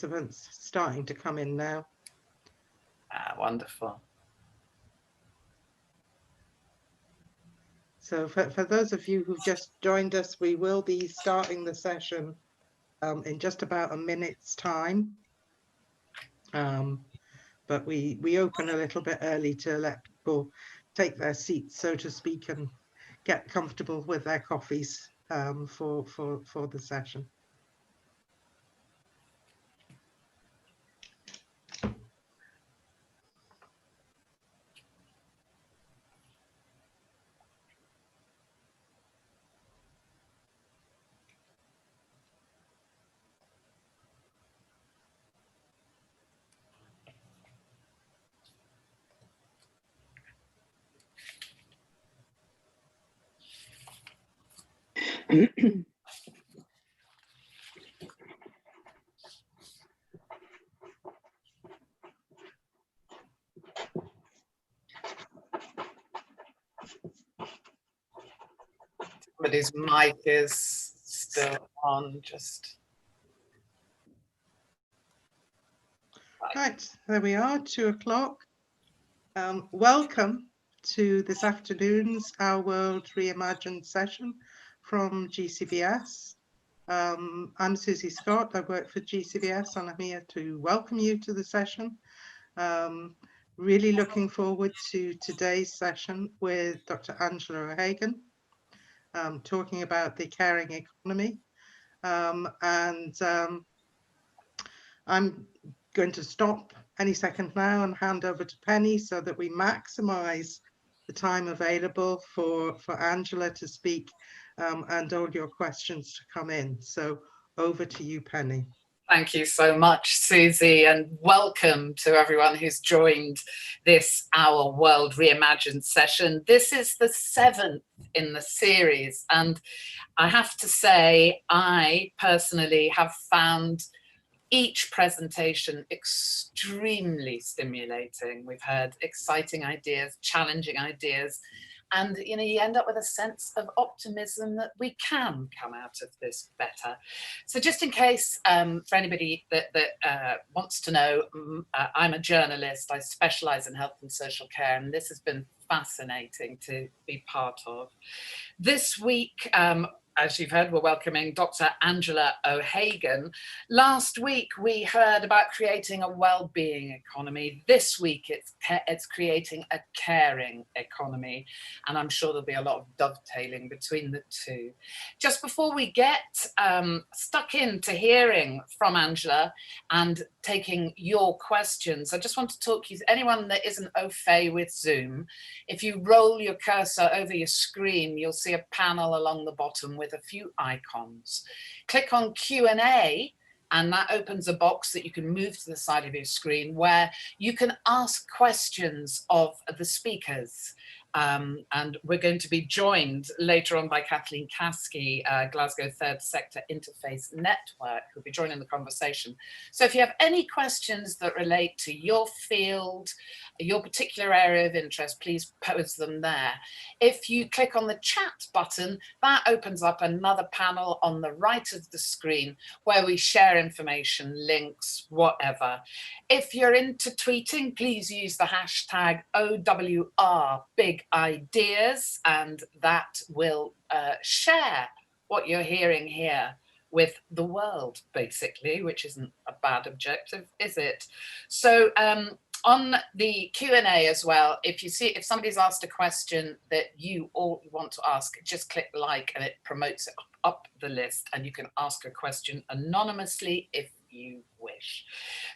participants starting to come in now. Wonderful. So for those of you who've just joined us, we will be starting the session in just about a minute's time. But we open a little bit early to let people take their seats, so to speak, and get comfortable with their coffees for the session. Somebody's mic is still on, just. Right, there we are, 2 o'clock. Welcome to this afternoon's Our World Reimagined session from GCVS. I'm Susie Scott, I work for GCVS, and I'm here to welcome you to the session. Really looking forward to today's session with Dr. Angela O'Hagan, talking about the caring economy. I'm going to stop any second now and hand over to Penny so that we maximize the time available for Angela to speak and all your questions to come in. So over to you, Penny. Thank you so much, Susie, and welcome to everyone who's joined this Our World Reimagined session. This is the 7th in the series, and I have to say, I personally have found each presentation extremely stimulating. We've heard exciting ideas, challenging ideas, and you end up with a sense of optimism that we can come out of this better. So just in case, for anybody that wants to know, I'm a journalist. I specialize in health and social care, and this has been fascinating to be part of. This week, as you've heard, we're welcoming Dr. Angela O'Hagan. Last week, we heard about creating a well-being economy. This week, it's creating a caring economy. And I'm sure there'll be a lot of dovetailing between the two. Just before we get stuck into hearing from Angela and taking your questions, I just want to talk you, anyone that isn't au fait with Zoom, if you roll your cursor over your screen, you'll see a panel along the bottom with a few icons. Click on Q&A, and that opens a box that you can move to the side of your screen where you can ask questions of the speakers. And we're going to be joined later on by Kathleen Caskey, Glasgow Third Sector Interface Network, who'll be joining the conversation. So if you have any questions that relate to your field, your particular area of interest, please pose them there. If you click on the chat button, that opens up another panel on the right of the screen where we share information, links, whatever. If you're into tweeting, please use the hashtag OWRBigIdeas, and that will share what you're hearing here with the world, basically, which isn't a bad objective, is it? So on the Q&A as well, if somebody's asked a question that you all want to ask, just click like and it promotes it up the list, and you can ask a question anonymously if you wish.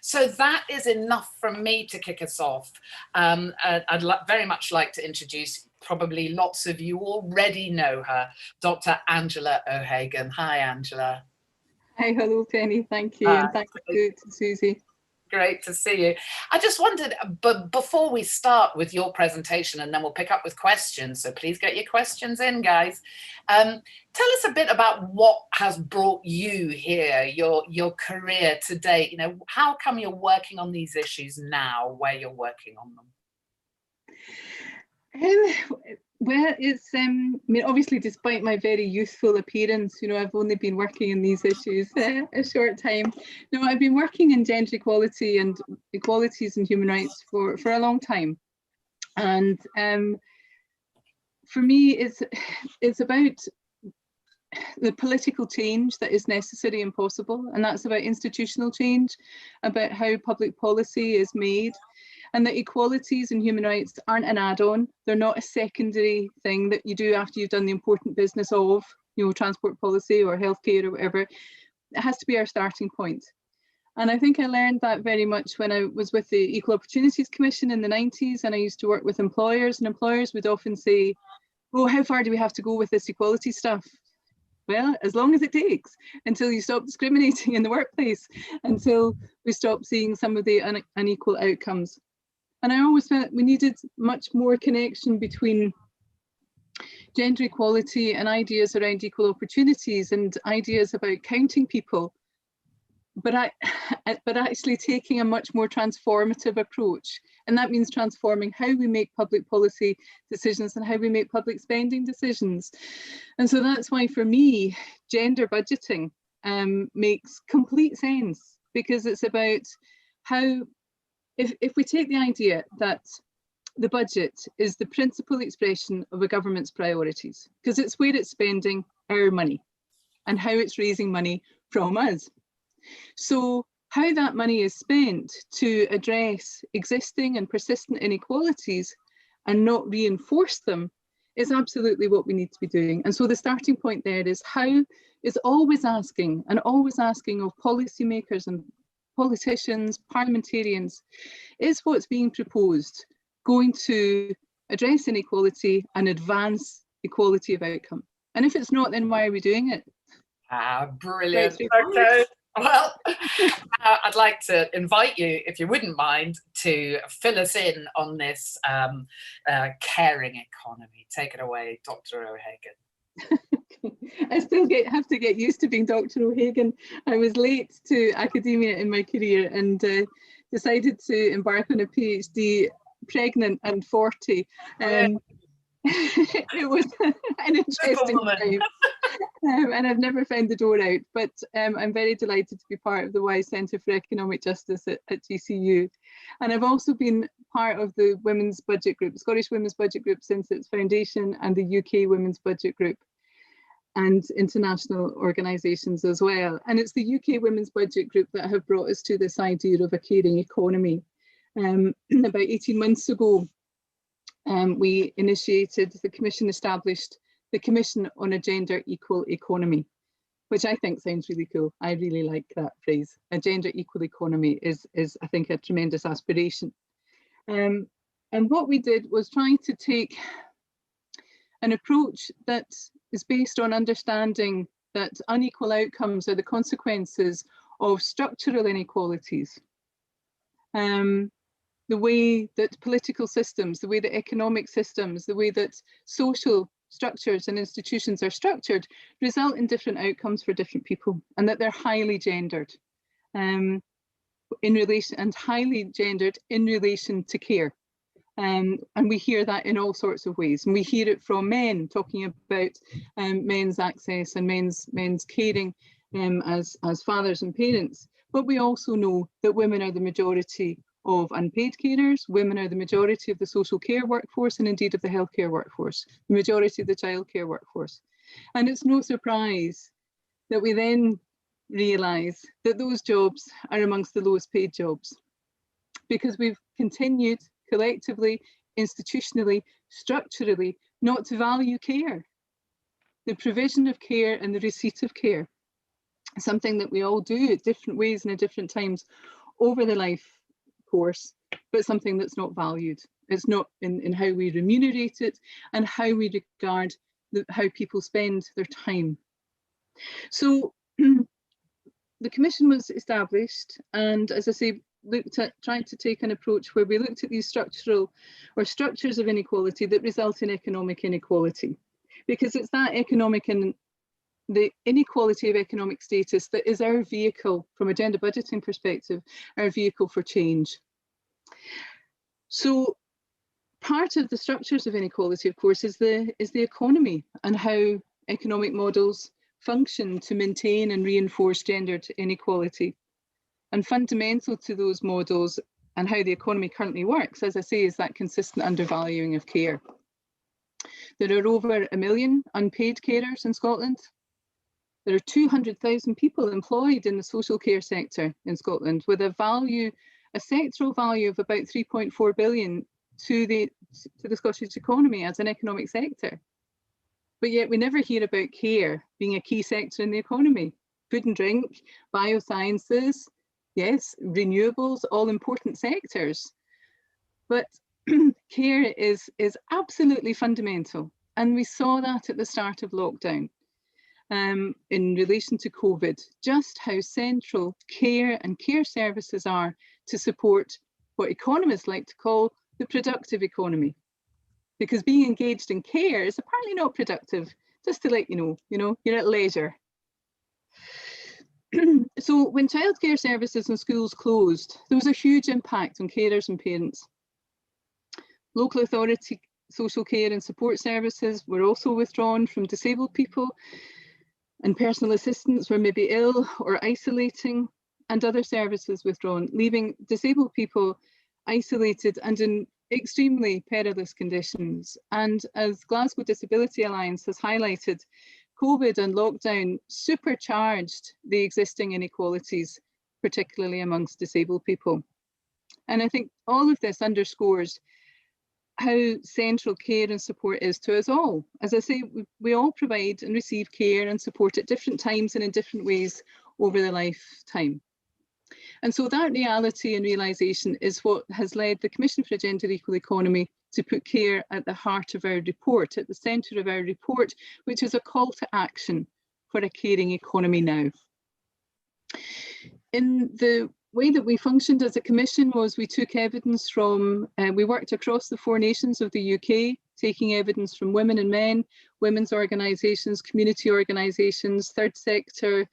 So that is enough from me to kick us off. I'd very much like to introduce, probably lots of you already know her, Dr. Angela O'Hagan. Hi, Angela. Hi, hello, Penny. Thank you, and thank you to Susie. Great to see you. I just wondered, but before we start with your presentation, and then we'll pick up with questions, so please get your questions in, guys. Tell us a bit about what has brought you here, your career to date. How come you're working on these issues now, where you're working on them? Well, it's, I mean, obviously, despite my very youthful appearance, you know, I've only been working in these issues a short time. No, I've been working in gender equality and equalities and human rights for a long time. And for me, it's about the political change that is necessary and possible. And that's about institutional change, about how public policy is made, and that equalities and human rights aren't an add-on. They're not a secondary thing that you do after you've done the important business of, you know, transport policy or healthcare or whatever. It has to be our starting point. And I think I learned that very much when I was with the Equal Opportunities Commission in the 90s, and I used to work with employers, and employers would often say, oh, how far do we have to go with this equality stuff? Well, as long as it takes, until you stop discriminating in the workplace, until we stop seeing some of the unequal outcomes. And I always felt we needed much more connection between gender equality and ideas around equal opportunities and ideas about counting people, but actually taking a much more transformative approach. And that means transforming how we make public policy decisions and how we make public spending decisions. And so that's why, for me, gender budgeting makes complete sense, because it's about how, if we take the idea that the budget is the principal expression of a government's priorities, because it's where it's spending our money and how it's raising money from us. So how that money is spent to address existing and persistent inequalities and not reinforce them is absolutely what we need to be doing. And so the starting point there is always asking of policymakers and politicians, parliamentarians, is what's being proposed going to address inequality and advance equality of outcome? And if it's not, then why are we doing it? Brilliant. Okay. Well, I'd like to invite you, if you wouldn't mind, to fill us in on this caring economy. Take it away, Dr. O'Hagan. I still have to get used to being Dr. O'Hagan. I was late to academia in my career and decided to embark on a PhD pregnant and 40. It was an interesting time. And I've never found the door out, but I'm very delighted to be part of the Wise Centre for Economic Justice at GCU. And I've also been part of the Women's Budget Group, the Scottish Women's Budget Group, since its foundation, and the UK Women's Budget Group, and international organisations as well. And it's the UK Women's Budget Group that have brought us to this idea of a caring economy. About 18 months ago, we initiated, the Commission established the Commission on a Gender Equal Economy, which I think sounds really cool. I really like that phrase. A gender equal economy is I think, a tremendous aspiration. And what we did was trying to take an approach that is based on understanding that unequal outcomes are the consequences of structural inequalities. The way that political systems, the way that economic systems, the way that social structures and institutions are structured result in different outcomes for different people, and that they're highly gendered in relation, and highly gendered in relation to care. And we hear that in all sorts of ways. And we hear it from men talking about men's access and men's caring as fathers and parents. But we also know that women are the majority of unpaid carers, women are the majority of the social care workforce, and indeed of the healthcare workforce, the majority of the childcare workforce. And it's no surprise that we then realise that those jobs are amongst the lowest paid jobs, because we've continued collectively, institutionally, structurally, not to value care, the provision of care and the receipt of care, something that we all do at different ways and at different times over the life course, but something that's not valued. It's not in how we remunerate it and how we regard how people spend their time. So the Commission was established, and as I say, looked at trying to take an approach where we looked at these structural or structures of inequality that result in economic inequality, because it's that economic and the inequality of economic status that is our vehicle, from a gender budgeting perspective, our vehicle for change. So Part of the structures of inequality, of course, is the economy and how economic models function to maintain and reinforce gendered inequality. And fundamental to those models and how the economy currently works, as I say, is that consistent undervaluing of care. There are over 1 million unpaid carers in Scotland. There are 200,000 people employed in the social care sector in Scotland, with a sectoral value of about 3.4 billion to the Scottish economy as an economic sector. But yet we never hear about care being a key sector in the economy. Food and drink, biosciences, yes, renewables, all important sectors. But care is absolutely fundamental. And we saw that at the start of lockdown in relation to COVID, just how central care and care services are to support what economists like to call the productive economy. Because being engaged in care is apparently not productive, just to let you know, you're at leisure. So when childcare services and schools closed, there was a huge impact on carers and parents. Local authority social care and support services were also withdrawn from disabled people, and personal assistants were maybe ill or isolating, and other services withdrawn, leaving disabled people isolated and in extremely perilous conditions. And as Glasgow Disability Alliance has highlighted, COVID and lockdown supercharged the existing inequalities, particularly amongst disabled people. And I think all of this underscores how central care and support is to us all. As I say, we all provide and receive care and support at different times and in different ways over the lifetime. And so that reality and realisation is what has led the Commission for a Gender Equal Economy to put care at the heart of our report, at the centre of our report, which is a call to action for a caring economy now. In the way that we functioned as a commission was we took evidence from, we worked across the 4 nations of the UK, taking evidence from women and men, women's organisations, community organisations, third sector,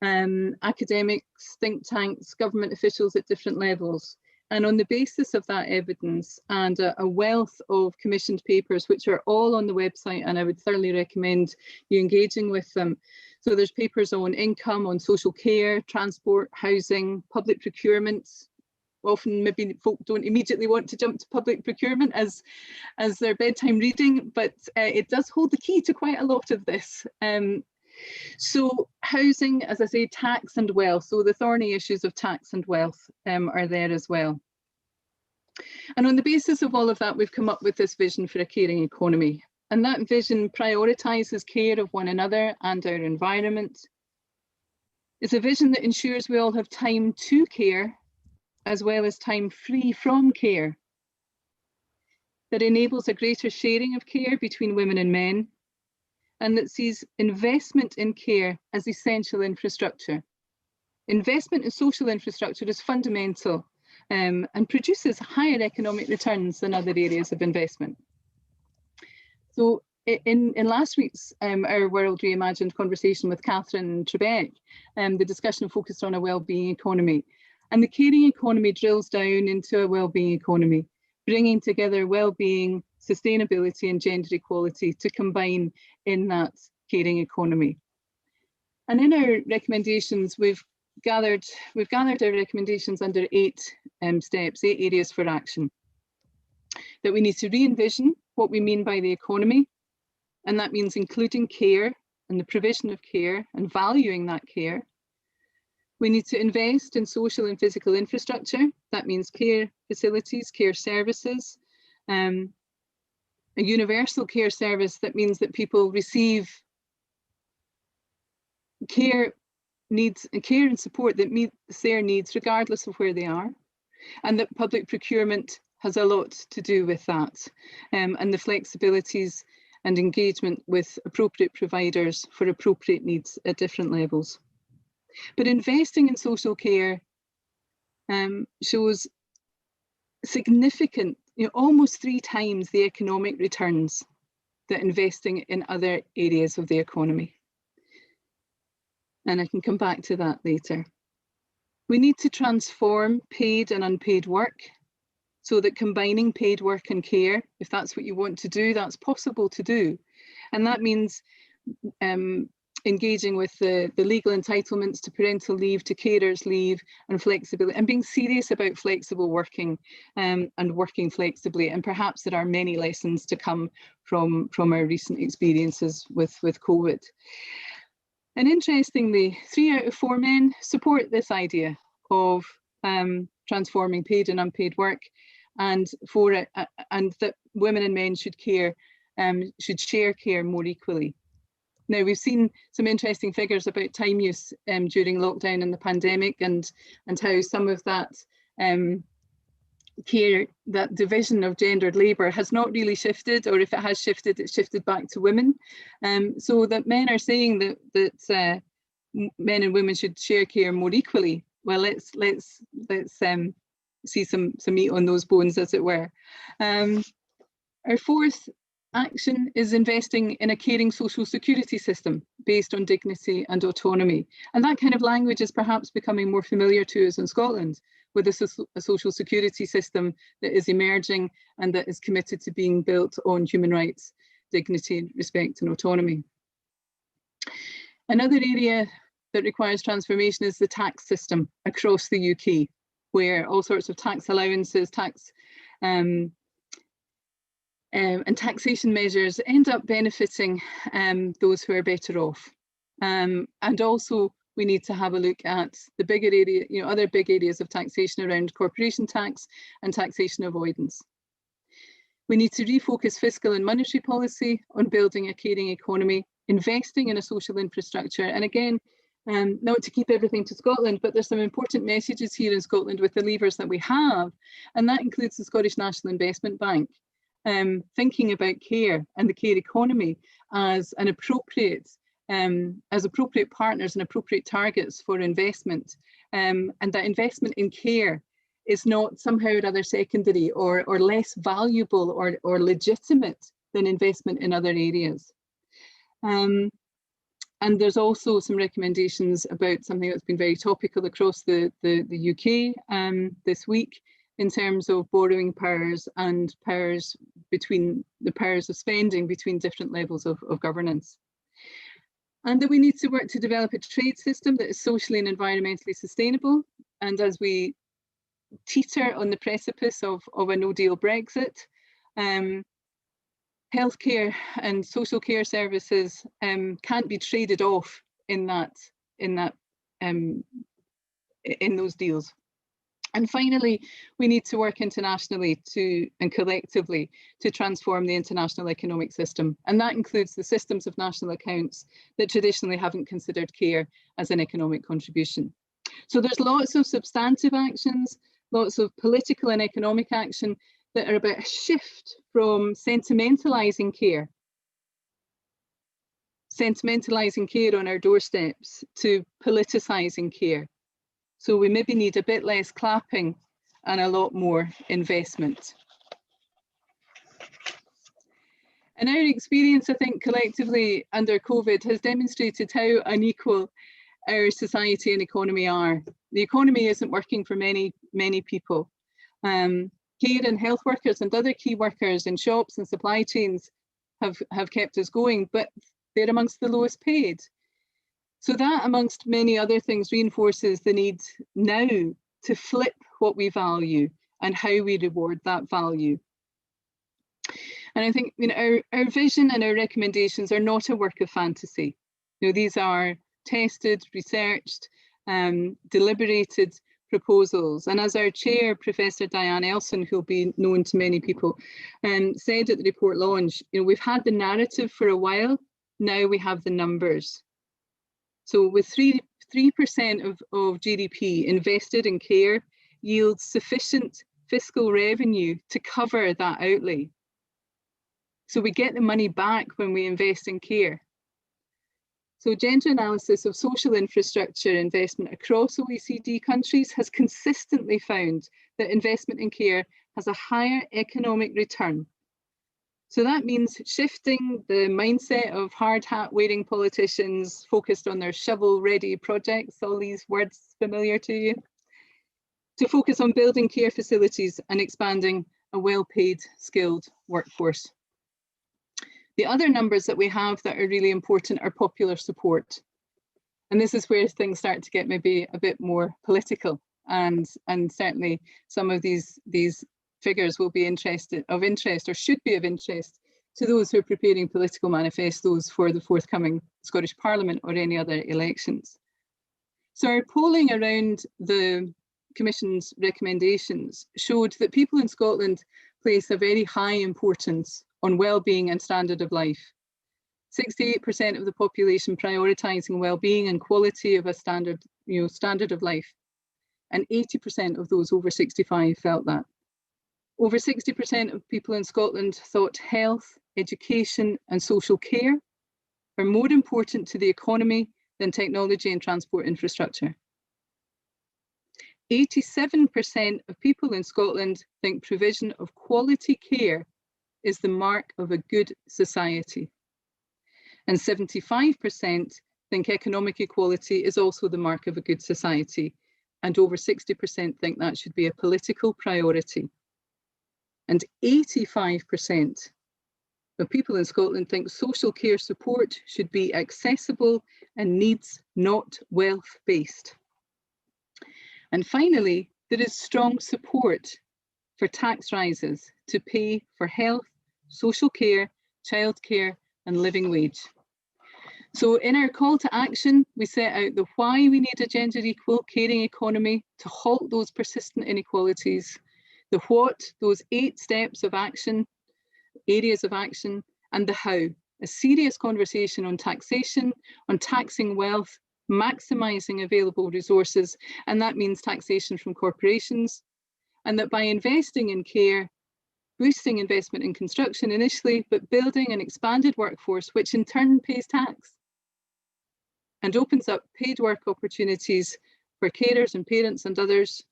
academics, think tanks, government officials at different levels. And on the basis of that evidence and a wealth of commissioned papers, which are all on the website, and I would thoroughly recommend you engaging with them. So there's papers on income, on social care, transport, housing, public procurement. Often maybe folk don't immediately want to jump to public procurement as their bedtime reading, but it does hold the key to quite a lot of this. So housing, as I say, tax and wealth. So the thorny issues of tax and wealth are there as well. And on the basis of all of that, we've come up with this vision for a caring economy. And that vision prioritises care of one another and our environment. It's a vision that ensures we all have time to care, as well as time free from care. That enables a greater sharing of care between women and men, and that sees investment in care as essential infrastructure. Investment in social infrastructure is fundamental and produces higher economic returns than other areas of investment. So in last week's Our World Reimagined conversation with Catherine Trebeck, the discussion focused on a wellbeing economy. And the caring economy drills down into a wellbeing economy, bringing together wellbeing, sustainability and gender equality to combine in that caring economy. And in our recommendations, we've gathered our recommendations under 8 steps, 8 areas for action. That we need to re-envision what we mean by the economy, and that means including care and the provision of care and valuing that care. We need to invest in social and physical infrastructure. That means care facilities, care services, a universal care service. That means that people receive care and support that meets their needs regardless of where they are, and that public procurement has a lot to do with that, and the flexibilities and engagement with appropriate providers for appropriate needs at different levels. But investing in social care shows significant, almost 3 times the economic returns that investing in other areas of the economy. And I can come back to that later. We need to transform paid and unpaid work. so that combining paid work and care, if that's what you want to do, that's possible to do. And that means engaging with the legal entitlements to parental leave, to carers leave, and flexibility, and being serious about flexible working and working flexibly. And perhaps there are many lessons to come from our recent experiences with COVID. And interestingly, 3 out of 4 men support this idea of transforming paid and unpaid work, and that women and men should share care more equally. Now, we've seen some interesting figures about time use during lockdown and the pandemic, and how some of that care, that division of gendered labour has not really shifted, or if it has shifted, it's shifted back to women. So that men are saying that men and women should share care more equally. Well, let's see some meat on those bones, as it were. Our fourth action is investing in a caring social security system based on dignity and autonomy. And that kind of language is perhaps becoming more familiar to us in Scotland, with a social security system that is emerging and that is committed to being built on human rights, dignity, respect and autonomy. Another area that requires transformation is the tax system across the UK, where all sorts of tax allowances, and taxation measures end up benefiting those who are better off. And also, we need to have a look at the bigger area, other big areas of taxation around corporation tax and taxation avoidance. We need to refocus fiscal and monetary policy on building a caring economy, investing in a social infrastructure. And again, not to keep everything to Scotland, but there's some important messages here in Scotland with the levers that we have, and that includes the Scottish National Investment Bank. Thinking about care and the care economy as an appropriate partners and appropriate targets for investment, and that investment in care is not somehow or other secondary or less valuable or legitimate than investment in other areas. And there's also some recommendations about something that's been very topical across the UK this week, in terms of borrowing powers and powers between the powers of spending between different levels of governance. And that we need to work to develop a trade system that is socially and environmentally sustainable. And as we teeter on the precipice of a no-deal Brexit, healthcare and social care services can't be traded off in those deals. And finally, we need to work internationally and collectively to transform the international economic system. And that includes the systems of national accounts that traditionally haven't considered care as an economic contribution. So there's lots of substantive actions, lots of political and economic action that are about a shift from sentimentalising care on our doorsteps, to politicising care. So we maybe need a bit less clapping and a lot more investment. And our experience, I think, collectively under COVID has demonstrated how unequal our society and economy are. The economy isn't working for many, many people. Care and health workers and other key workers in shops and supply chains have kept us going, but they're amongst the lowest paid. So that, amongst many other things, reinforces the need now to flip what we value and how we reward that value. And I think our vision and our recommendations are not a work of fantasy. These are tested, researched, deliberated proposals. And as our chair, Professor Diane Elson, who'll be known to many people, said at the report launch, we've had the narrative for a while, now we have the numbers. So with 3% of GDP invested in care yields sufficient fiscal revenue to cover that outlay. So we get the money back when we invest in care. So gender analysis of social infrastructure investment across OECD countries has consistently found that investment in care has a higher economic return. So that means shifting the mindset of hard hat wearing politicians focused on their shovel ready projects, all these words familiar to you, to focus on building care facilities and expanding a well-paid, skilled workforce. The other numbers that we have that are really important are popular support. And this is where things start to get maybe a bit more political, and certainly some of these figures will be of interest or should be of interest to those who are preparing political manifestos for the forthcoming Scottish Parliament or any other elections. So our polling around the Commission's recommendations showed that people in Scotland place a very high importance on well-being and standard of life. 68% of the population prioritising well-being and quality of a standard of life, and 80% of those over 65 felt that. Over 60% of people in Scotland thought health, education and social care are more important to the economy than technology and transport infrastructure. 87% of people in Scotland think provision of quality care is the mark of a good society. And 75% think economic equality is also the mark of a good society. And over 60% think that should be a political priority. And 85% of people in Scotland think social care support should be accessible and needs, not wealth-based. And finally, there is strong support for tax rises to pay for health, social care, childcare and living wage. So in our call to action, we set out the why we need a gender equal caring economy to halt those persistent inequalities, the what, those 8 steps of action, areas of action, and the how, a serious conversation on taxation, on taxing wealth, maximising available resources, and that means taxation from corporations, and that by investing in care, boosting investment in construction initially, but building an expanded workforce, which in turn pays tax and opens up paid work opportunities for carers and parents and others.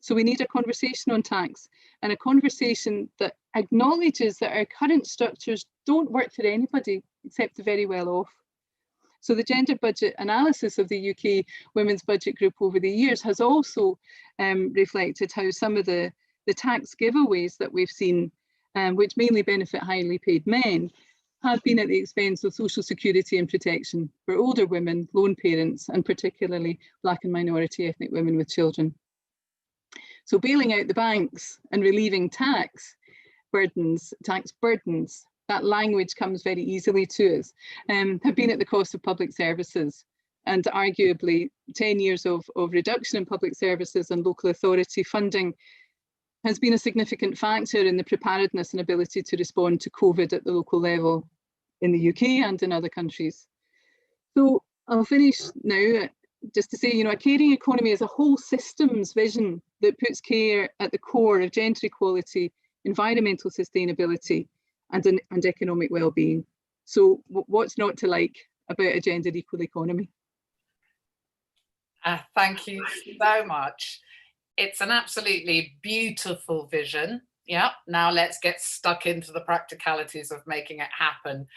So we need a conversation on tax, and a conversation that acknowledges that our current structures don't work for anybody except the very well off. So the gender budget analysis of the UK Women's Budget Group over the years has also reflected how some of the tax giveaways that we've seen, which mainly benefit highly paid men, have been at the expense of social security and protection for older women, lone parents, and particularly Black and minority ethnic women with children. So bailing out the banks and relieving tax burdens, that language comes very easily to us, have been at the cost of public services. And arguably 10 years of reduction in public services and local authority funding has been a significant factor in the preparedness and ability to respond to COVID at the local level in the UK and in other countries. So I'll finish now just to say, a caring economy is a whole systems vision that puts care at the core of gender equality, environmental sustainability, and economic well-being. So what's not to like about a gender equal economy? Thank you so much. It's an absolutely beautiful vision. Yeah, now let's get stuck into the practicalities of making it happen.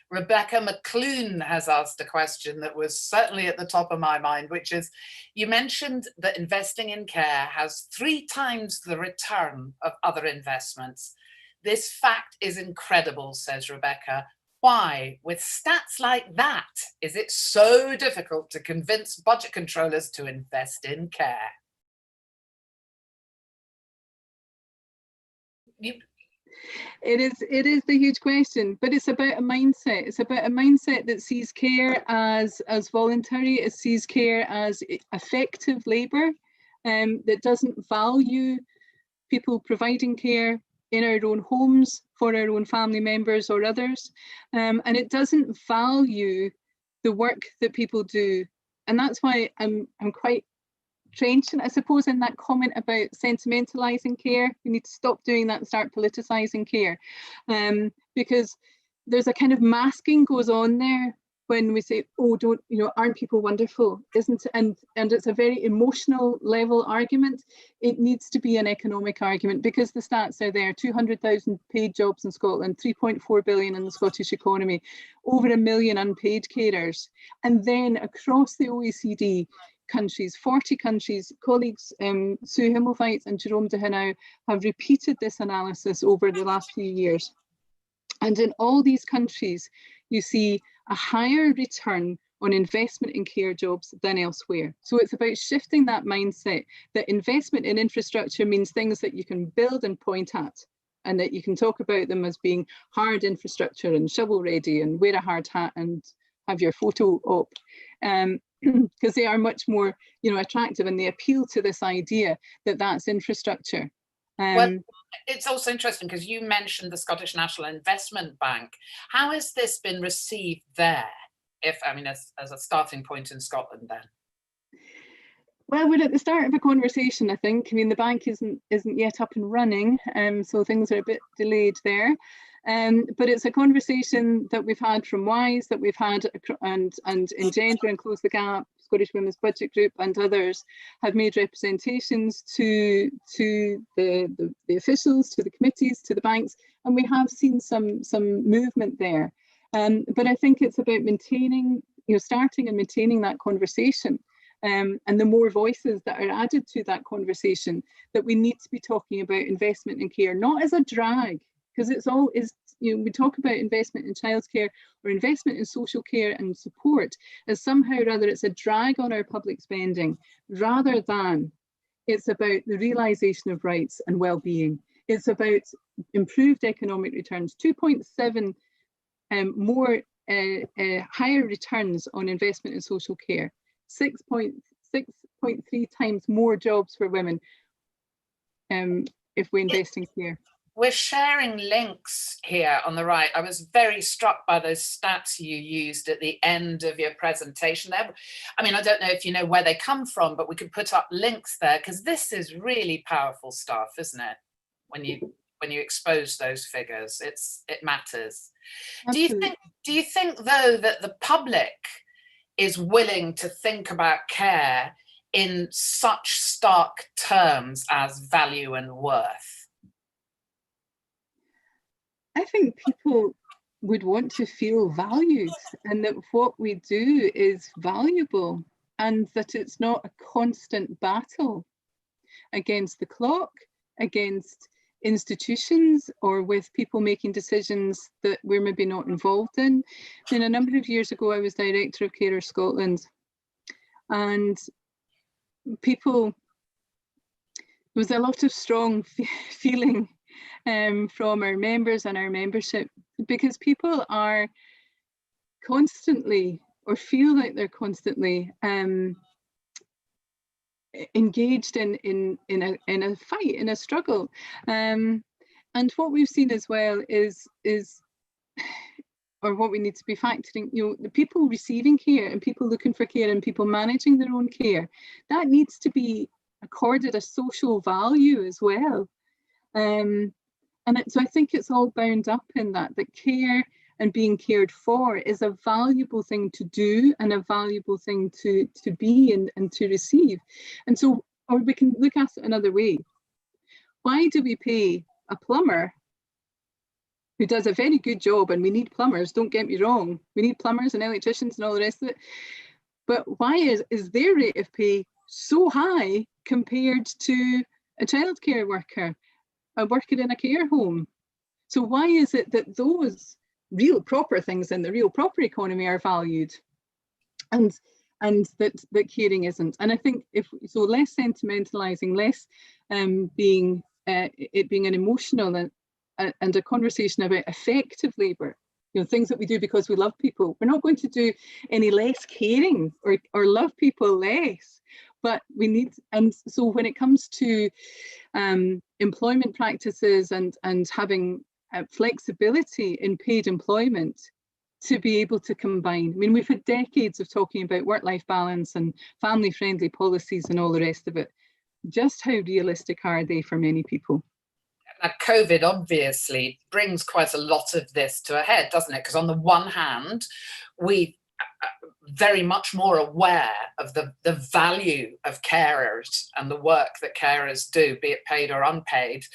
Rebecca McClune has asked a question that was certainly at the top of my mind, which is, you mentioned that investing in care has 3 times the return of other investments. This fact is incredible, says Rebecca. Why, with stats like that, is it so difficult to convince budget controllers to invest in care? It is the huge question, but it's about a mindset. It's about a mindset that sees care as voluntary, it sees care as effective labour, that doesn't value people providing care in our own homes for our own family members or others, and it doesn't value the work that people do. And that's why I'm quite trenchant, I suppose, in that comment about sentimentalising care. We need to stop doing that and start politicising care, because there's a kind of masking goes on there when we say, oh, don't, you know, aren't people wonderful? Isn't, and it's a very emotional level argument. It needs to be an economic argument, because the stats are there: 200,000 paid jobs in Scotland, 3.4 billion in the Scottish economy, over 1 million unpaid carers. And then across the OECD countries, 40 countries, colleagues Sue Himmelfeit and Jerome de Henau have repeated this analysis over the last few years. And in all these countries, you see a higher return on investment in care jobs than elsewhere. So it's about shifting that mindset that investment in infrastructure means things that you can build and point at, and that you can talk about them as being hard infrastructure and shovel ready and wear a hard hat and have your photo op. Because they are much more, you know, attractive, and they appeal to this idea that that's infrastructure. Well, it's also interesting because you mentioned the Scottish National Investment Bank. How has this been received there? If, I mean, as a starting point in Scotland, then. Well, we're at the start of a conversation, I think. I mean, the bank isn't yet up and running, so things are a bit delayed there. But it's a conversation that we've had from WISE, that we've had, and Engender and Close the Gap, Scottish Women's Budget Group, and others have made representations to the officials, to the committees, to the banks, and we have seen some movement there. But I think it's about maintaining, you know, starting and maintaining that conversation. And the more voices that are added to that conversation, that we need to be talking about investment in care, not as a drag, because it's all is, you know, we talk about investment in childcare or investment in social care and support as somehow rather it's a drag on our public spending, rather than it's about the realisation of rights and well-being. It's about improved economic returns, 2.7 more higher returns on investment in social care, 6.3 times more jobs for women if we invest in care. We're sharing links here on the right. I was very struck by those stats you used at the end of your presentation there. I mean, I don't know if you know where they come from, but we could put up links there, because this is really powerful stuff, isn't it? When you expose those figures, it matters. Absolutely. Do you think though that the public is willing to think about care in such stark terms as value and worth? I think people would want to feel valued, and that what we do is valuable, and that it's not a constant battle against the clock, against institutions, or with people making decisions that we're maybe not involved in. And a number of years ago, I was director of Carer Scotland, and there was a lot of strong feeling from our members and our membership, because people are constantly, or feel like they're constantly engaged in a fight, in a struggle. And what we've seen as well is or what we need to be factoring, you know, the people receiving care and people looking for care and people managing their own care, that needs to be accorded a social value as well. So I think it's all bound up in that care and being cared for is a valuable thing to do, and a valuable thing to be and to receive. And so, or we can look at it another way. Why do we pay a plumber who does a very good job? And we need plumbers, don't get me wrong, we need plumbers and electricians and all the rest of it. But why is their rate of pay so high compared to a childcare worker, a worker in a care home? So why is it that those real proper things in the real proper economy are valued, and that caring isn't? And I think less sentimentalizing, less being an emotional and a conversation about effective labour, you know, things that we do because we love people. We're not going to do any less caring or love people less, but we need, and so when it comes to employment practices and having flexibility in paid employment to be able to combine. I mean, we've had decades of talking about work-life balance and family-friendly policies and all the rest of it. Just how realistic are they for many people? Now, COVID obviously brings quite a lot of this to a head, doesn't it? Because on the one hand, we very much more aware of the value of carers and the work that carers do, be it paid or unpaid.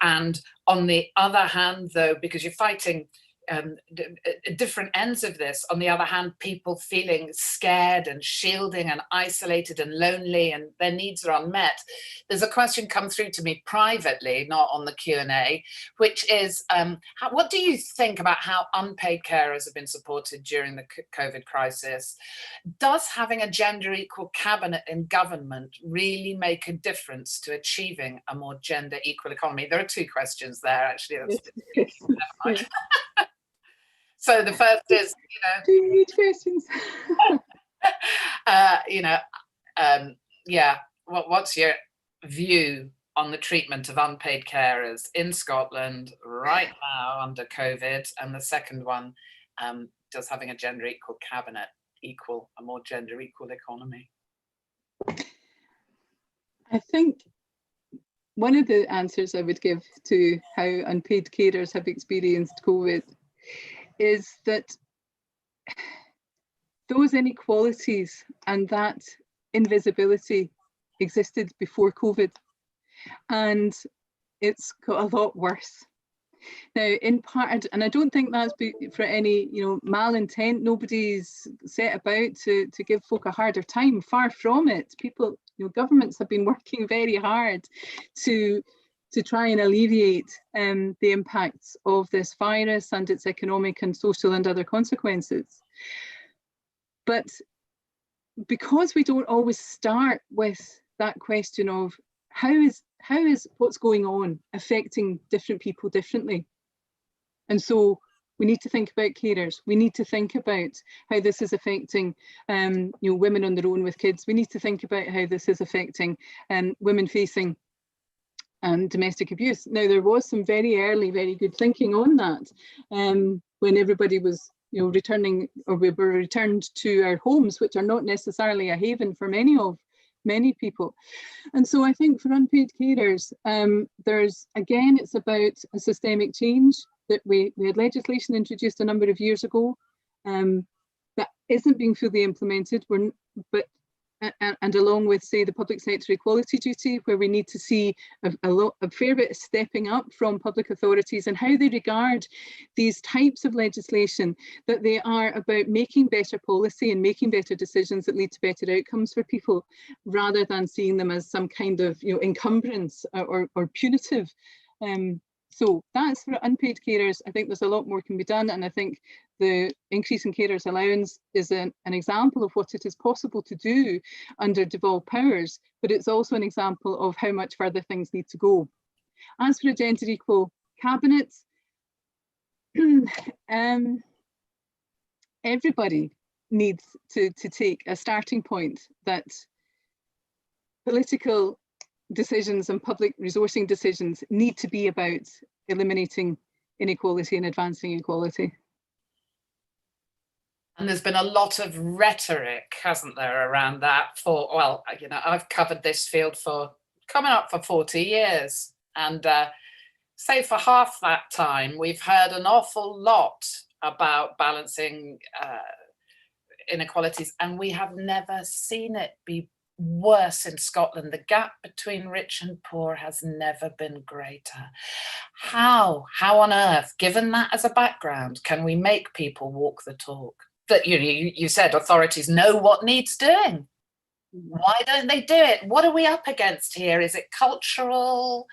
And on the other hand, though, because you're fighting different ends of this, on the other hand, people feeling scared and shielding and isolated and lonely, and their needs are unmet. There's a question come through to me privately, not on the Q&A, which is, what do you think about how unpaid carers have been supported during the COVID crisis? Does having a gender equal cabinet in government really make a difference to achieving a more gender equal economy? There are two questions there, actually. That's, never mind. So the first is, two huge questions. What's your view on the treatment of unpaid carers in Scotland right now under COVID? And the second one, does having a gender equal cabinet equal a more gender equal economy? I think one of the answers I would give to how unpaid carers have experienced COVID is that those inequalities and that invisibility existed before COVID, and it's got a lot worse. Now, in part, and I don't think that's for any malintent, nobody's set about to give folk a harder time, far from it. People, governments have been working very hard to try and alleviate the impacts of this virus and its economic and social and other consequences. But because we don't always start with that question of how is what's going on affecting different people differently, and so we need to think about carers. We need to think about how this is affecting women on their own with kids. We need to think about how this is affecting women facing domestic abuse. Now, there was some very early, very good thinking on that when everybody was returning, or we were returned to our homes, which are not necessarily a haven for many people. And so I think for unpaid carers, there's, again, it's about a systemic change that we had legislation introduced a number of years ago that isn't being fully implemented. And along with, say, the public sector equality duty, where we need to see a fair bit of stepping up from public authorities and how they regard these types of legislation, that they are about making better policy and making better decisions that lead to better outcomes for people, rather than seeing them as some kind of encumbrance or punitive. So that's for unpaid carers. I think there's a lot more can be done, and I think the increase in carers allowance is an example of what it is possible to do under devolved powers, but it's also an example of how much further things need to go. As for a gender equal cabinet, everybody needs to take a starting point that political decisions and public resourcing decisions need to be about eliminating inequality and advancing equality. And there's been a lot of rhetoric, hasn't there, around that for, well, I've covered this field for coming up for 40 years. And say for half that time, we've heard an awful lot about balancing inequalities, and we have never seen it be worse in Scotland. The gap between rich and poor has never been greater. How on earth, given that as a background, can we make people walk the talk? That you said authorities know what needs doing. Why don't they do it? What are we up against here? Is it cultural,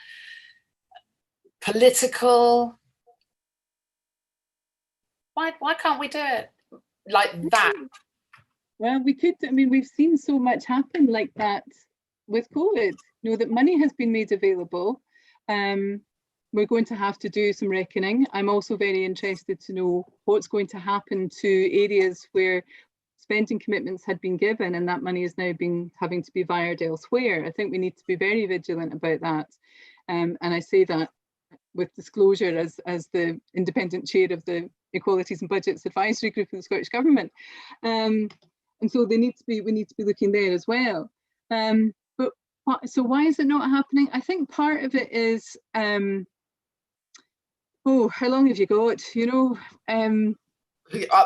political? Why can't we do it like that? Well, we could. I mean, we've seen so much happen like that with COVID. That money has been made available. We're going to have to do some reckoning. I'm also very interested to know what's going to happen to areas where spending commitments had been given and that money is now having to be wired elsewhere. I think we need to be very vigilant about that. And I say that with disclosure as the independent chair of the Equalities and Budgets Advisory Group of the Scottish Government. And so we need to be looking there as well. So why is it not happening? I think part of it is, how long have you got?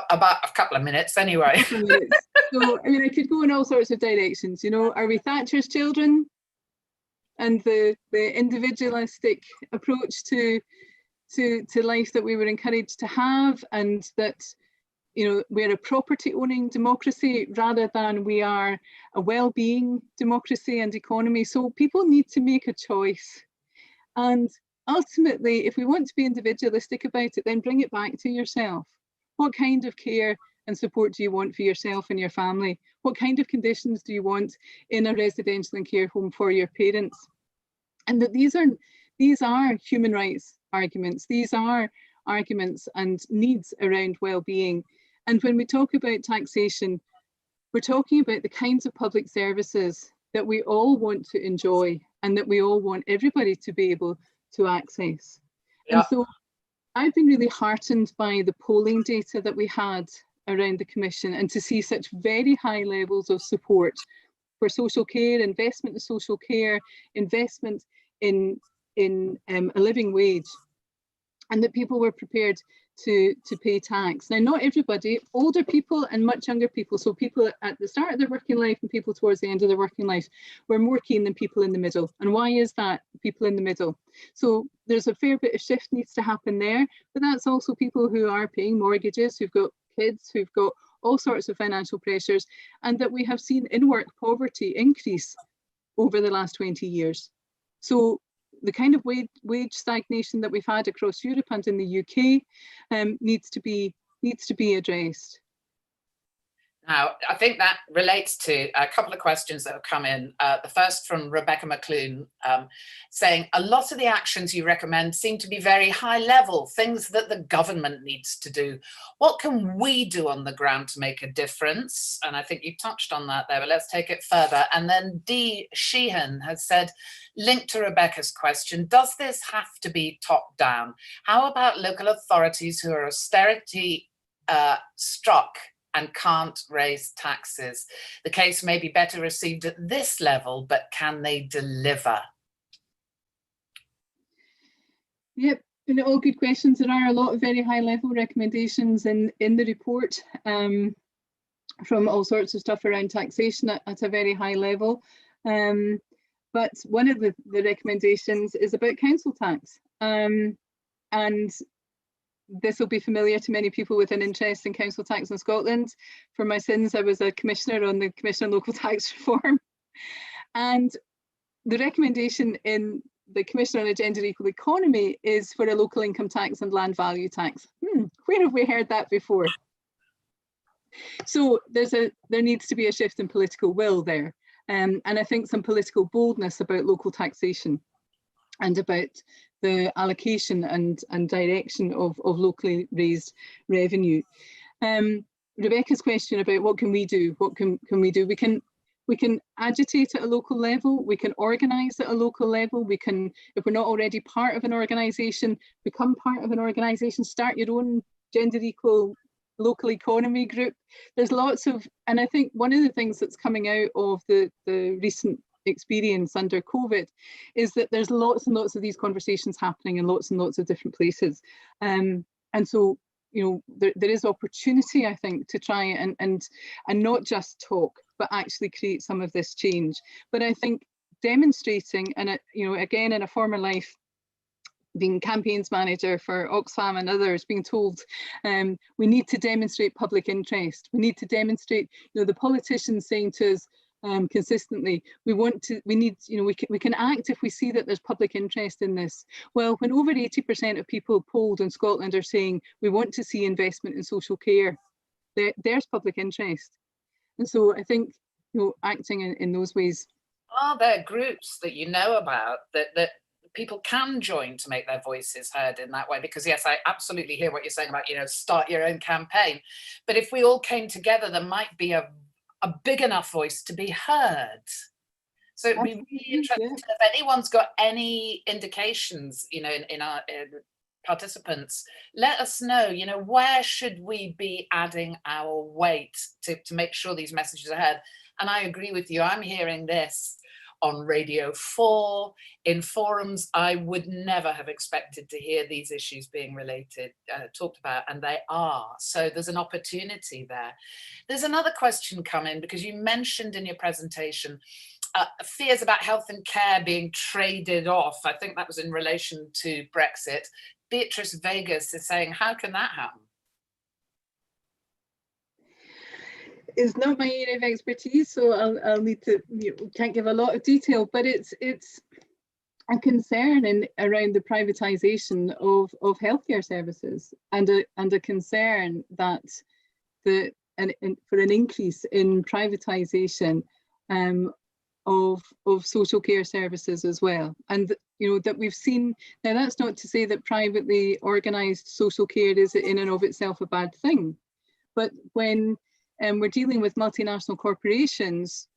About a couple of minutes anyway. Couple of minutes. So, I mean, I could go in all sorts of directions. You know, are we Thatcher's children? And the individualistic approach to life that we were encouraged to have, and that, you know, we're a property owning democracy rather than we are a well-being democracy and economy. So people need to make a choice. And ultimately, if we want to be individualistic about it, then bring it back to yourself. What kind of care and support do you want for yourself and your family? What kind of conditions do you want in a residential and care home for your parents? And that these are human rights arguments. These are arguments and needs around well-being. And when we talk about taxation, we're talking about the kinds of public services that we all want to enjoy and that we all want everybody to be able to access. Yeah. And so I've been really heartened by the polling data that we had around the Commission, and to see such very high levels of support for social care, investment in social care, investment in a living wage, and that people were prepared to pay tax. Now, not everybody, older people and much younger people, so people at the start of their working life and people towards the end of their working life, were more keen than people in the middle. And why is that, people in the middle? So there's a fair bit of shift needs to happen there, but that's also people who are paying mortgages, who've got kids, who've got all sorts of financial pressures, and that we have seen in-work poverty increase over the last 20 years. So the kind of wage stagnation that we've had across Europe and in the UK needs to be addressed. Now, I think that relates to a couple of questions that have come in. The first from Rebecca McClune, saying, a lot of the actions you recommend seem to be very high level, things that the government needs to do. What can we do on the ground to make a difference? And I think you touched on that there, but let's take it further. And then Dee Sheehan has said, linked to Rebecca's question, does this have to be top down? How about local authorities who are austerity struck and can't raise taxes? The case may be better received at this level, but can they deliver? Yep, and all good questions. There are a lot of very high level recommendations in the report, from all sorts of stuff around taxation at a very high level. But one of the recommendations is about council tax. And this will be familiar to many people with an interest in council tax in Scotland. For my sins, I was a commissioner on the Commission on Local Tax Reform. And the recommendation in the Commission on a Gender Equal Economy is for a local income tax and land value tax. Where have we heard that before? So there needs to be a shift in political will there. And I think some political boldness about local taxation and about the allocation and direction of locally raised revenue. Rebecca's question about what can we do? What can we do? We can agitate at a local level. We can organise at a local level. We can, if we're not already part of an organisation, become part of an organisation. Start your own gender equal local economy group. There's lots of, and I think one of the things that's coming out of the recent experience under COVID is that there's lots and lots of these conversations happening in lots and lots of different places. And so, you know, there is opportunity, I think, to try and not just talk, but actually create some of this change. But I think demonstrating, and you know, again, in a former life, being campaigns manager for Oxfam and others, being told we need to demonstrate public interest. We need to demonstrate, you know, the politicians saying to us consistently, we need, you know, we can act if we see that there's public interest in this. Well, when over 80% of people polled in Scotland are saying we want to see investment in social care, there's public interest. And so I think, you know, acting in those ways. Are there groups that you know about that people can join to make their voices heard in that way? Because yes, I absolutely hear what you're saying about, you know, start your own campaign. But if we all came together, there might be a big enough voice to be heard. So it'd be really interesting if anyone's got any indications, you know, in our participants, let us know, you know, where should we be adding our weight to make sure these messages are heard? And I agree with you, I'm hearing this. on Radio 4, in forums I would never have expected to hear these issues being talked about, and they are. So there's an opportunity there. There's another question coming, because you mentioned in your presentation fears about health and care being traded off. I think that was in relation to Brexit. Beatrice Vegas is saying, how can that happen? It's not my area of expertise, so I'll need to, can't give a lot of detail, but it's a concern around the privatisation of healthcare services, and a concern that for an increase in privatisation of social care services as well. And that we've seen, now that's not to say that privately organised social care is in and of itself a bad thing, but when we're dealing with multinational corporations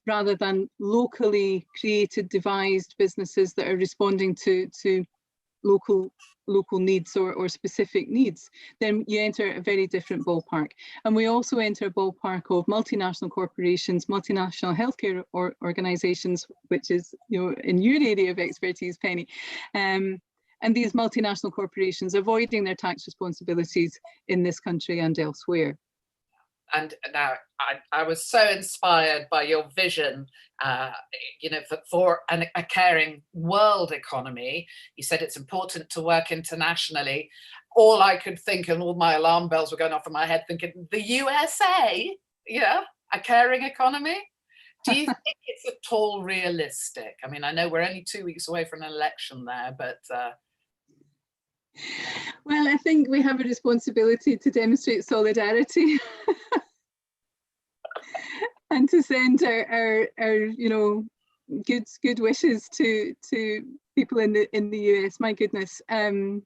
rather than locally created, devised businesses that are responding to local needs or specific needs, then you enter a very different ballpark. And we also enter a ballpark of multinational corporations, multinational healthcare organisations, which is in your area of expertise, Penny, and these multinational corporations avoiding their tax responsibilities in this country and elsewhere. And now I was so inspired by your vision, for a caring world economy. You said it's important to work internationally. All I could think, and all my alarm bells were going off in my head, thinking, the USA, a caring economy? Do you think it's at all realistic? I mean, I know we're only 2 weeks away from an election there, but... Well, I think we have a responsibility to demonstrate solidarity and to send our good wishes to people in the US. My goodness, are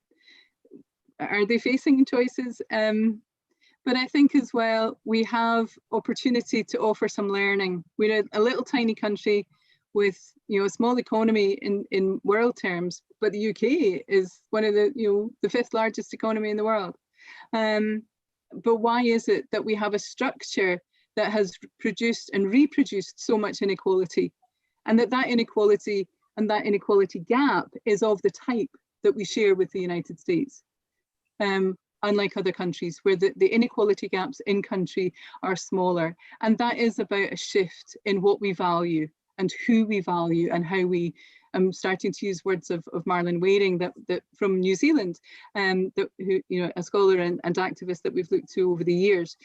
they facing choices? But I think as well we have opportunity to offer some learning. We're a little tiny country with a small economy in world terms, but the UK is one of the 5th largest economy in the world. But why is it that we have a structure that has produced and reproduced so much inequality, and that inequality and that inequality gap is of the type that we share with the United States, unlike other countries where the inequality gaps in country are smaller? And that is about a shift in what we value and who we value, and how we, I'm starting to use words of Marlon Waring that from New Zealand, who a scholar and activist that we've looked to over the years.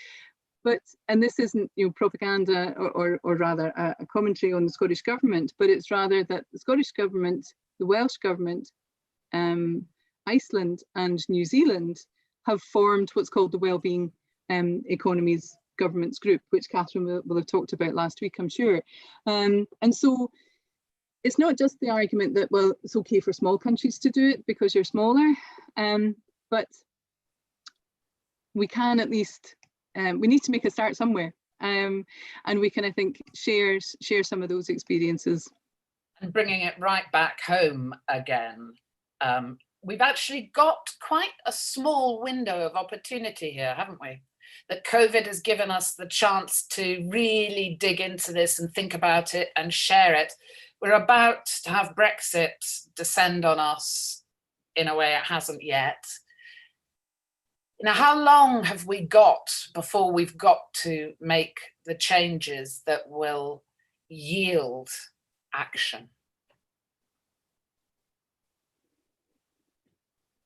But, and this isn't propaganda or rather a commentary on the Scottish government, but it's rather that the Scottish government, the Welsh government, Iceland and New Zealand have formed what's called the Wellbeing Economies Governments Group, which Catherine will have talked about last week, I'm sure. And so it's not just the argument that, well, it's okay for small countries to do it because you're smaller, but we can at least, we need to make a start somewhere, and we can, I think, share some of those experiences. And bringing it right back home again, we've actually got quite a small window of opportunity here, haven't we? That COVID has given us the chance to really dig into this and think about it and share it. We're about to have Brexit descend on us in a way it hasn't yet. Now, how long have we got before we've got to make the changes that will yield action?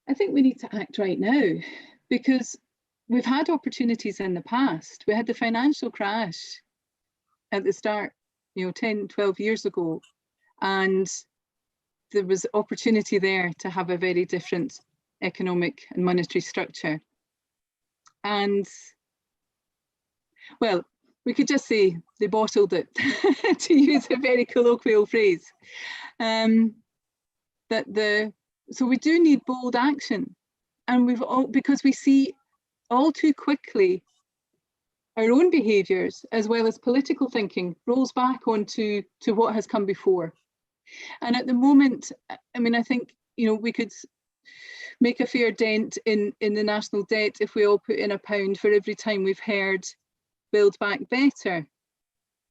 I think we need to act right now, because we've had opportunities in the past. We had the financial crash at the start, 10, 12 years ago, and there was opportunity there to have a very different economic and monetary structure. And, well, we could just say they bottled it, to use a very colloquial phrase. So we do need bold action, and because we see all too quickly our own behaviours as well as political thinking rolls back onto what has come before. And at the moment, I mean, I think we could make a fair dent in the national debt if we all put in £1 for every time we've heard Build Back Better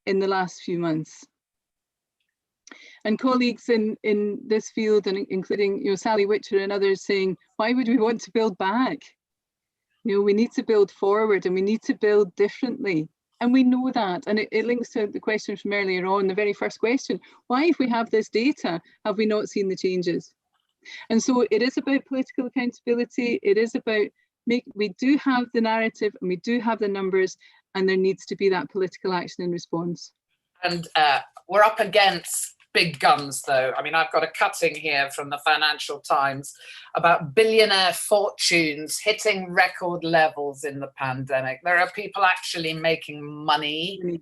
in the last few months. And colleagues in this field, and including, you know, Sally Witcher and others, saying, why would we want to build back? You know, we need to build forward, and we need to build differently. And we know that. And it links to the question from earlier on, the very first question. Why, if we have this data, have we not seen the changes? And so it is about political accountability. It is about we do have the narrative and we do have the numbers, and there needs to be that political action in response. And we're up against big guns, though. I mean, I've got a cutting here from the Financial Times about billionaire fortunes hitting record levels in the pandemic. There are people actually making money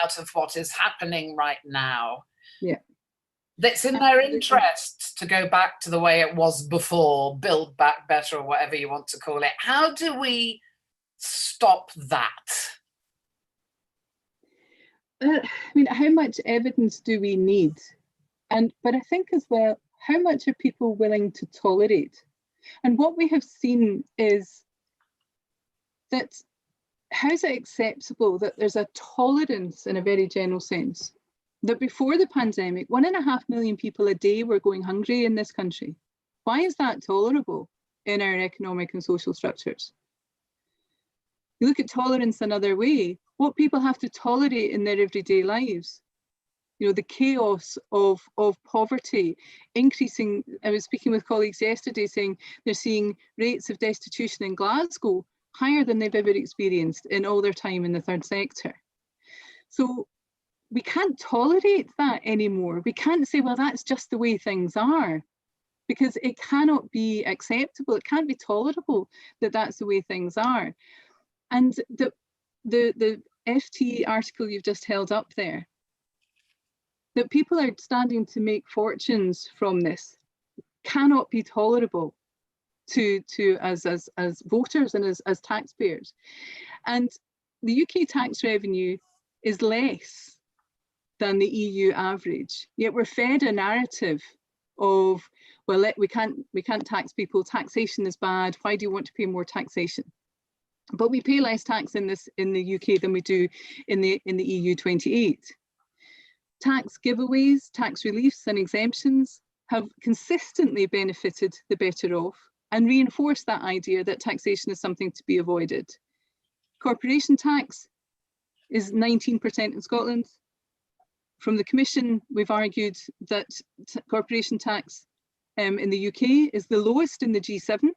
out of what is happening right now. Yeah. It's in their interest to go back to the way it was before, build back better, or whatever you want to call it. How do we stop that? I mean, how much evidence do we need? But I think as well, how much are people willing to tolerate? And what we have seen is that how's it acceptable that there's a tolerance in a very general sense? That before the pandemic, 1.5 million people a day were going hungry in this country. Why is that tolerable in our economic and social structures? You look at tolerance another way, what people have to tolerate in their everyday lives. You know, the chaos of poverty, increasing. I was speaking with colleagues yesterday saying they're seeing rates of destitution in Glasgow higher than they've ever experienced in all their time in the third sector. So we can't tolerate that anymore. We can't say, well, that's just the way things are, because it cannot be acceptable. It can't be tolerable that that's the way things are. And the FT article you've just held up there, that people are standing to make fortunes from this, cannot be tolerable to as voters and as taxpayers. And the UK tax revenue is less than the EU average, yet we're fed a narrative of, well, we can't tax people, taxation is bad, why do you want to pay more taxation? But we pay less tax in the UK than we do in the EU 28. Tax giveaways, tax reliefs and exemptions have consistently benefited the better off and reinforced that idea that taxation is something to be avoided. Corporation tax is 19% in Scotland. From the Commission, we've argued that corporation tax in the UK is the lowest in the G7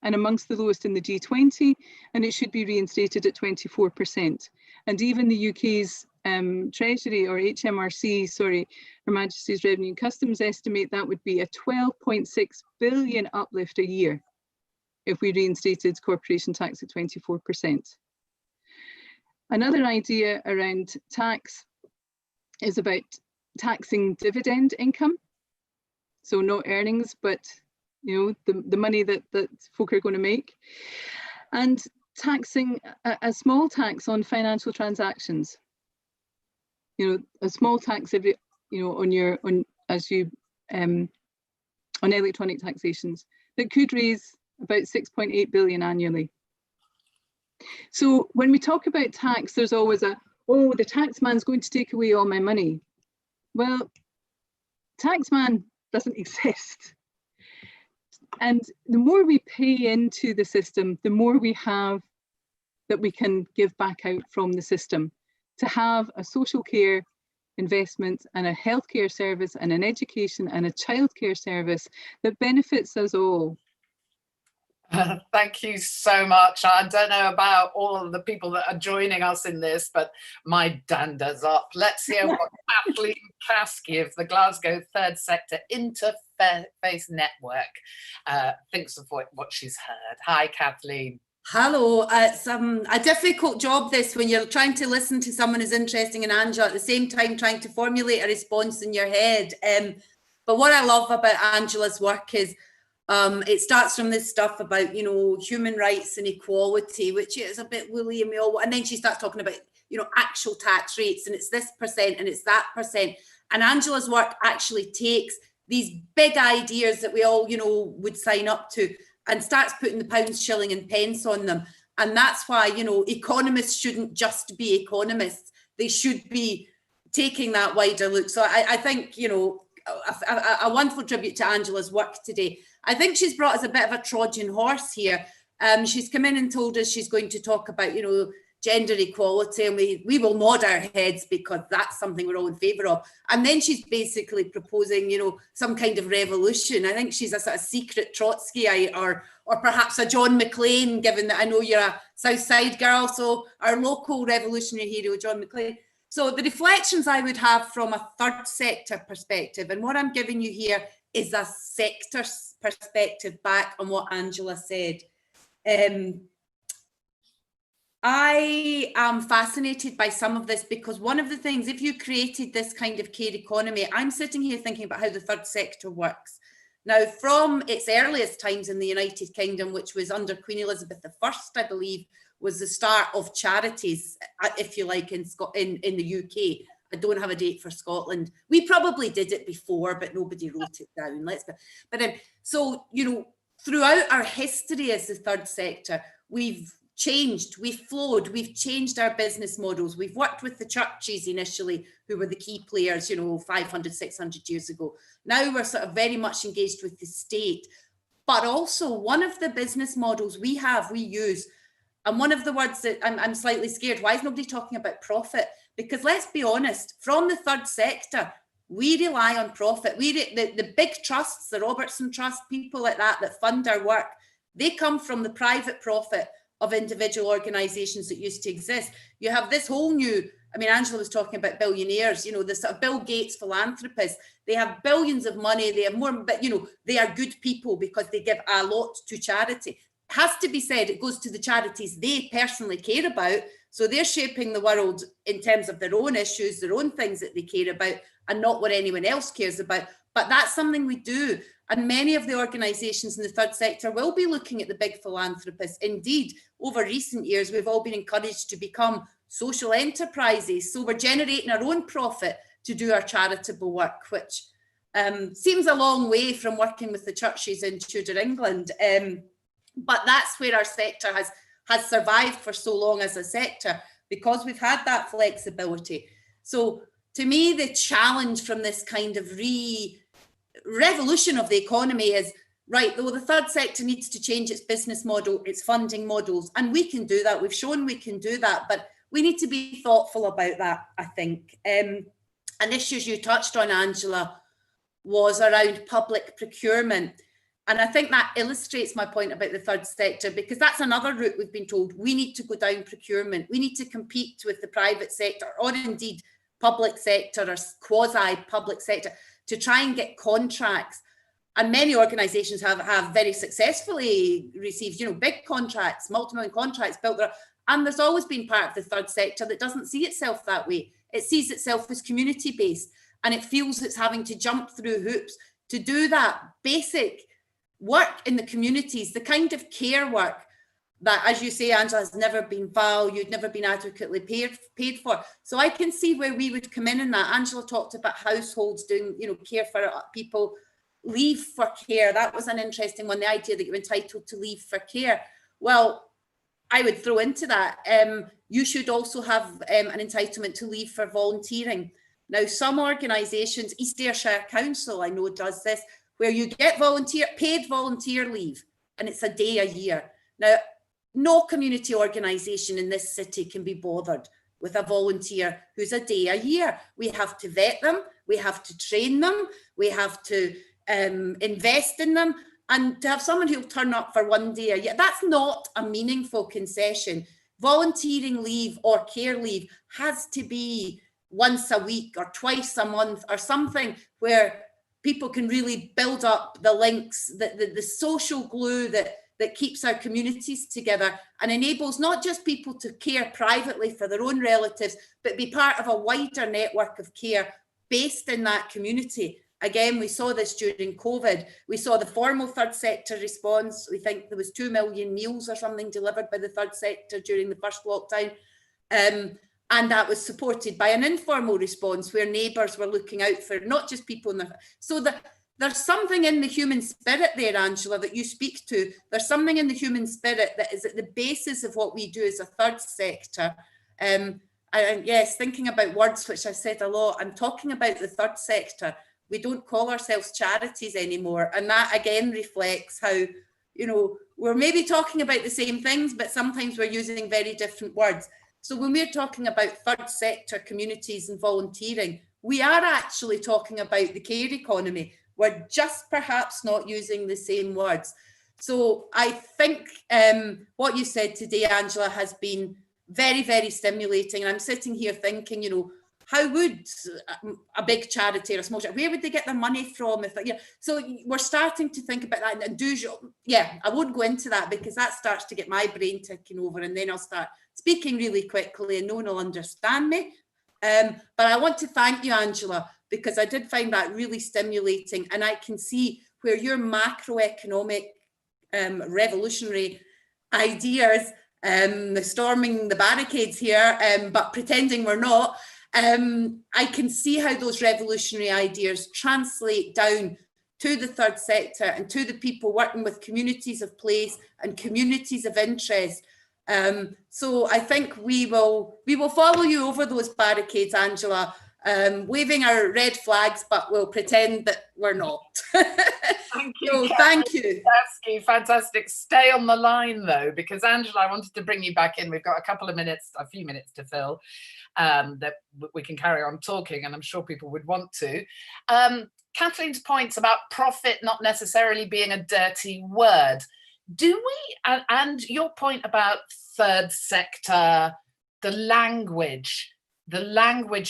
and amongst the lowest in the G20, and it should be reinstated at 24%. And even the UK's Treasury, or HMRC, sorry, Her Majesty's Revenue and Customs, estimate that would be a 12.6 billion uplift a year if we reinstated corporation tax at 24%. Another idea around tax is about taxing dividend income. So not earnings, but you know, the money that folk are going to make. And taxing a small tax on financial transactions. You know, a small tax every, you know, on electronic taxations that could raise about 6.8 billion annually. So when we talk about tax, there's always oh, the tax man's going to take away all my money. Well, tax man doesn't exist. And the more we pay into the system, the more we have that we can give back out from the system. To have a social care investment and a healthcare service and an education and a childcare service that benefits us all. Thank you so much. I don't know about all of the people that are joining us in this, but my dander's up. Let's hear what Kathleen Caskey of the Glasgow Third Sector Interface Network thinks of what she's heard. Hi, Kathleen. Hello. It's a difficult job, this, when you're trying to listen to someone as interesting as Angela at the same time trying to formulate a response in your head. But what I love about Angela's work is it starts from this stuff about, you know, human rights and equality, which is a bit woolly, and then she starts talking about, you know, actual tax rates, and it's this percent and it's that percent. And Angela's work actually takes these big ideas that we all, you know, would sign up to and starts putting the pounds, shilling and pence on them. And that's why, you know, economists shouldn't just be economists. They should be taking that wider look. So I think, you know, a wonderful tribute to Angela's work today. I think she's brought us a bit of a Trojan horse here. She's come in and told us she's going to talk about, you know, gender equality, and we will nod our heads because that's something we're all in favour of. And then she's basically proposing, you know, some kind of revolution. I think she's a sort of secret Trotskyite or perhaps a John McClane, given that I know you're a South Side girl, so our local revolutionary hero, John McClane. So the reflections I would have from a third sector perspective, and what I'm giving you here is a sector perspective back on what Angela said. I am fascinated by some of this because one of the things, if you created this kind of care economy, I'm sitting here thinking about how the third sector works. Now, from its earliest times in the United Kingdom, which was under Queen Elizabeth I, I believe, was the start of charities, if you like, in the UK. I don't have a date for Scotland. We probably did it before, but nobody wrote it down. So, you know, throughout our history as the third sector, we've changed, we've flowed, we've changed our business models. We've worked with the churches initially, who were the key players, you know, 500, 600 years ago. Now we're sort of very much engaged with the state. But also one of the business models we use, and one of the words that I'm slightly scared, why is nobody talking about profit? Because let's be honest, from the third sector, we rely on profit. The big trusts, the Robertson Trust, people like that fund our work, they come from the private profit of individual organisations that used to exist. You have this whole new, I mean, Angela was talking about billionaires, you know, the sort of Bill Gates philanthropists. They have billions of money, they have more, but, you know, they are good people because they give a lot to charity. Has to be said, it goes to the charities they personally care about. So they're shaping the world in terms of their own issues, their own things that they care about, and not what anyone else cares about. But that's something we do. And many of the organisations in the third sector will be looking at the big philanthropists. Indeed, over recent years, we've all been encouraged to become social enterprises. So we're generating our own profit to do our charitable work, which seems a long way from working with the churches in Tudor England. But that's where our sector has survived for so long as a sector, because we've had that flexibility. So to me, the challenge from this kind of revolution of the economy is, right, though the third sector needs to change its business model, its funding models, and we can do that. We've shown we can do that, but we need to be thoughtful about that, I think. An issue you touched on, Angela, was around public procurement. And I think that illustrates my point about the third sector, because that's another route we've been told. We need to go down procurement. We need to compete with the private sector, or indeed public sector or quasi-public sector, to try and get contracts. And many organisations have very successfully received, you know, big contracts, multi-million contracts built there. And there's always been part of the third sector that doesn't see itself that way. It sees itself as community-based, and it feels it's having to jump through hoops to do that basic work in the communities, the kind of care work that, as you say, Angela, has never been valued, never been adequately paid for. So I can see where we would come in that. Angela talked about households doing, you know, care for people, leave for care. That was an interesting one, the idea that you're entitled to leave for care. Well, I would throw into that, you should also have an entitlement to leave for volunteering. Now, some organisations, East Ayrshire Council, I know, does this, where you get paid volunteer leave, and it's a day a year. Now, no community organisation in this city can be bothered with a volunteer who's a day a year. We have to vet them, we have to train them, we have to invest in them, and to have someone who'll turn up for one day a year, that's not a meaningful concession. Volunteering leave or care leave has to be once a week or twice a month or something where people can really build up the links, the social glue that keeps our communities together and enables not just people to care privately for their own relatives, but be part of a wider network of care based in that community. Again, we saw this during COVID. We saw the formal third sector response. We think there was 2 million meals or something delivered by the third sector during the first lockdown. And that was supported by an informal response where neighbours were looking out for not just people in their... So there's something in the human spirit there, Angela, that you speak to. There's something in the human spirit that is at the basis of what we do as a third sector. And yes, thinking about words, which I've said a lot, I'm talking about the third sector. We don't call ourselves charities anymore. And that again reflects how, you know, we're maybe talking about the same things, but sometimes we're using very different words. So when we're talking about third sector communities and volunteering, we are actually talking about the care economy. We're just perhaps not using the same words. So I think what you said today, Angela, has been very, very stimulating. And I'm sitting here thinking, you know, how would a big charity or a small charity, where would they get their money from? If, you know, so we're starting to think about that. And yeah, I won't go into that because that starts to get my brain ticking over, and then I'll start speaking really quickly and no one will understand me. But I want to thank you, Angela, because I did find that really stimulating, and I can see where your macroeconomic revolutionary ideas, storming the barricades here, but pretending we're not, I can see how those revolutionary ideas translate down to the third sector and to the people working with communities of place and communities of interest. So I think we will follow you over those barricades, Angela, waving our red flags, but we'll pretend that we're not. Thank you. So, thank you. Fantastic. Stay on the line though, because Angela, I wanted to bring you back in. We've got a few minutes to fill, that we can carry on talking, and I'm sure people would want to. Kathleen's points about profit not necessarily being a dirty word. Do we, and your point about third sector, the language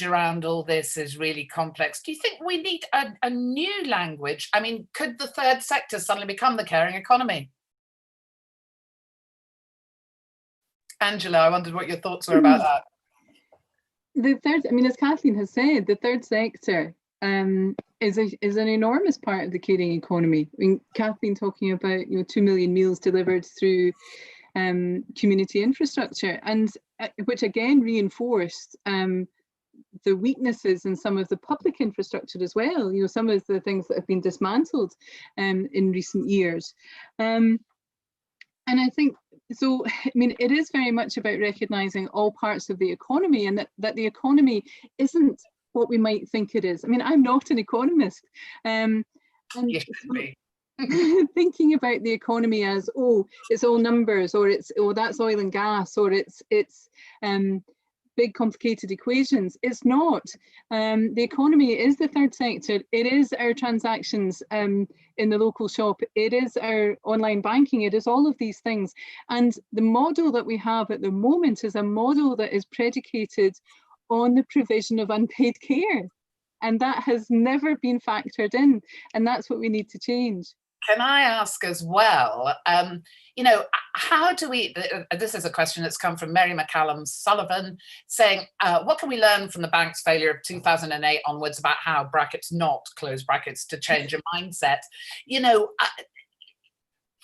around all this is really complex. Do you think we need a new language? I mean, could the third sector suddenly become the caring economy? Angela, I wondered what your thoughts were about that. The third, I mean, as Kathleen has said, the third sector is an enormous part of the caring economy. I mean, Kathleen talking about 2 million meals delivered through community infrastructure, and which again reinforced the weaknesses in some of the public infrastructure as well. Some of the things that have been dismantled in recent years. And I think so. I mean, it is very much about recognising all parts of the economy, and that the economy isn't what we might think it is. I mean, I'm not an economist, and You should be. thinking about the economy as, it's all numbers, or that's oil and gas, or it's big complicated equations. It's not. The economy is the third sector. It is our transactions in the local shop. It is our online banking. It is all of these things. And the model that we have at the moment is a model that is predicated on the provision of unpaid care. And that has never been factored in. And that's what we need to change. Can I ask as well, how do we, this is a question that's come from Mary McCallum Sullivan, saying, what can we learn from the bank's failure of 2008 onwards about how, brackets not, close brackets, to change a mindset?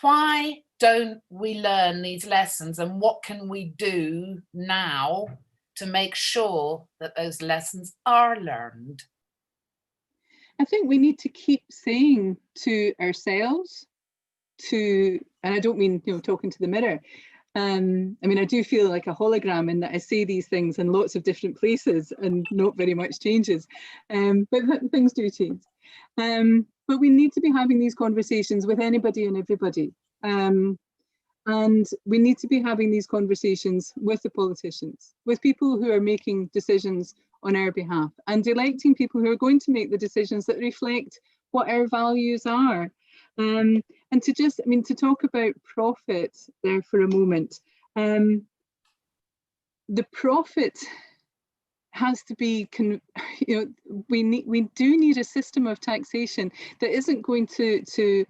Why don't we learn these lessons, and what can we do now to make sure that those lessons are learned? I think we need to keep saying to ourselves, and I don't mean talking to the mirror. I mean, I do feel like a hologram in that I say these things in lots of different places and not very much changes. But things do change. But we need to be having these conversations with anybody and everybody. And we need to be having these conversations with the politicians, with people who are making decisions on our behalf, and electing people who are going to make the decisions that reflect what our values are. And to talk about profit there for a moment, the profit has to be, we do need a system of taxation that isn't going to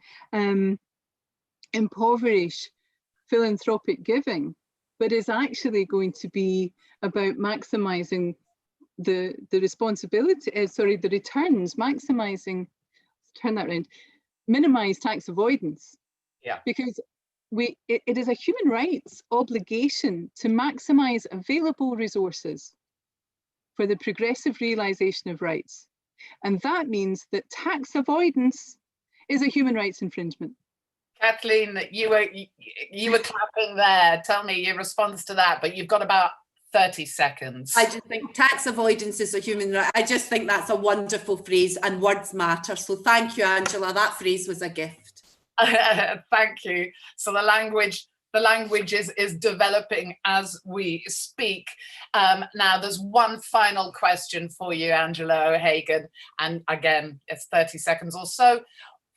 impoverish philanthropic giving, but is actually going to be about maximising the responsibility, the returns, maximising, turn that around, minimise tax avoidance. Yeah. Because it is a human rights obligation to maximise available resources for the progressive realisation of rights. And that means that tax avoidance is a human rights infringement. Kathleen, you were clapping there. Tell me your response to that, but you've got about 30 seconds. I just think tax avoidance is a human right. I just think that's a wonderful phrase, and words matter. So thank you, Angela. That phrase was a gift. Thank you. So the language is developing as we speak. Now there's one final question for you, Angela O'Hagan, and again it's 30 seconds or so.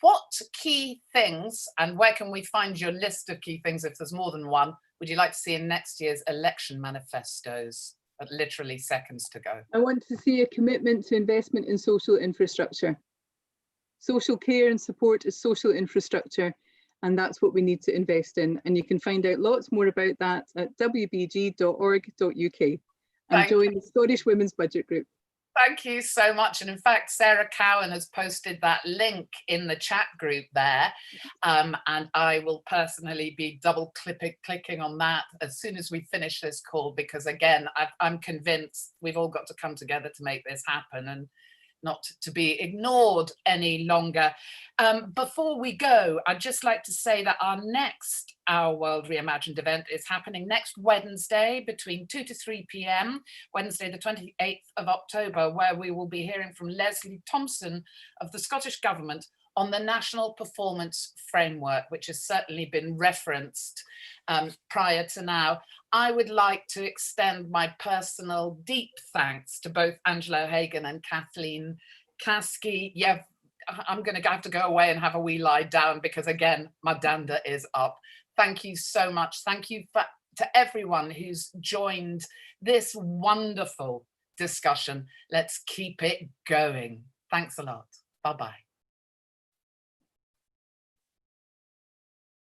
What key things, and where can we find your list of key things if there's more than one, would you like to see in next year's election manifestos? At literally seconds to go. I want to see a commitment to investment in social infrastructure. Social care and support is social infrastructure, and that's what we need to invest in. And you can find out lots more about that at wbg.org.uk and join the Scottish Women's Budget Group. Thank you so much. And in fact, Sarah Cowan has posted that link in the chat group there. And I will personally be double clicking on that as soon as we finish this call, because again, I'm convinced we've all got to come together to make this happen and not to be ignored any longer. Before we go, I'd just like to say that our next Our World Reimagined event is happening next Wednesday between 2 to 3 p.m, Wednesday the 28th of October, where we will be hearing from Leslie Thompson of the Scottish Government on the National Performance Framework, which has certainly been referenced prior to now. I would like to extend my personal deep thanks to both Angela O'Hagan and Kathleen Caskey. Yeah, I'm going to have to go away and have a wee lie down because, again, my dander is up. Thank you so much. Thank you to everyone who's joined this wonderful discussion. Let's keep it going. Thanks a lot. Bye-bye.